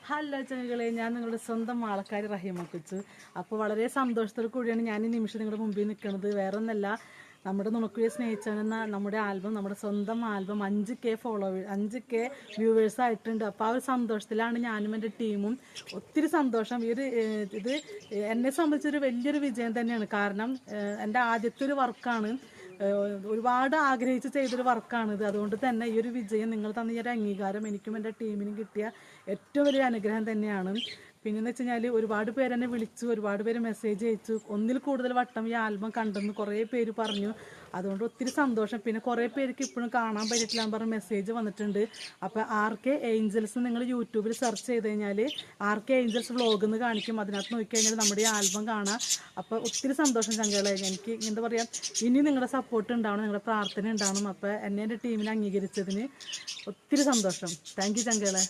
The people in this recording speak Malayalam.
ഹലോ ചങ്ങകളെ, ഞാൻ നിങ്ങളുടെ സ്വന്തം ആൾക്കാർ റഹീമ കൊച്ചു. അപ്പോൾ വളരെ സന്തോഷത്തോടു കൂടിയാണ് ഞാൻ ഈ നിമിഷം നിങ്ങളുടെ മുമ്പിൽ നിൽക്കുന്നത്. വേറെ ഒന്നല്ല, നമ്മുടെ നുണക്കുഴിയെ സ്നേഹിച്ചാണെന്ന നമ്മുടെ ആൽബം, നമ്മുടെ സ്വന്തം album 5K followers, 5K viewers ആയിട്ടുണ്ട്. അപ്പോൾ ആ ഒരു സന്തോഷത്തിലാണ് ഞാനും എൻ്റെ ടീമും. ഒത്തിരി സന്തോഷം. ഇത് എന്നെ സംബന്ധിച്ചൊരു വലിയൊരു വിജയം തന്നെയാണ്. കാരണം എൻ്റെ ആദ്യത്തെ ഒരു വർക്കാണ്, ഒരുപാട് ആഗ്രഹിച്ച് ചെയ്തൊരു വർക്കാണിത്. അതുകൊണ്ട് തന്നെ ഈ ഒരു വിജയം, നിങ്ങൾ തന്ന ഈ ഒരു അംഗീകാരം എനിക്കും എൻ്റെ ടീമിനും കിട്ടിയ ഏറ്റവും വലിയ അനുഗ്രഹം തന്നെയാണ്. പിന്നെന്ന് വെച്ച് കഴിഞ്ഞാൽ ഒരുപാട് പേര് എന്നെ വിളിച്ചു, ഒരുപാട് പേര് മെസ്സേജ് അയച്ചു. ഒന്നിൽ കൂടുതൽ വട്ടം ഈ ആൽബം കണ്ടെന്ന് കുറേ പേര് പറഞ്ഞു. അതുകൊണ്ട് ഒത്തിരി സന്തോഷം. പിന്നെ കുറേ പേർക്ക് ഇപ്പോഴും കാണാൻ പറ്റിയിട്ടില്ല എന്ന് പറഞ്ഞ് മെസ്സേജ് വന്നിട്ടുണ്ട്. അപ്പോൾ RK ഏഞ്ചൽസ് നിങ്ങൾ യൂട്യൂബിൽ സെർച്ച് ചെയ്ത് കഴിഞ്ഞാൽ RK ഏഞ്ചൽസ് വ്ളോഗ് എന്ന് കാണിക്കും. അതിനകത്ത് നോക്കിക്കഴിഞ്ഞാൽ നമ്മുടെ ഈ ആൽബം കാണാം. അപ്പോൾ ഒത്തിരി സന്തോഷം ചങ്കളെ. എനിക്ക് എന്താ പറയുക, ഇനി നിങ്ങളുടെ സപ്പോർട്ട് ഉണ്ടാവണം, നിങ്ങളുടെ പ്രാർത്ഥന ഉണ്ടാവണം. അപ്പോൾ എന്നെ എൻ്റെ ടീമിനെ അംഗീകരിച്ചതിന് ഒത്തിരി സന്തോഷം. Thank you ചങ്കളെ.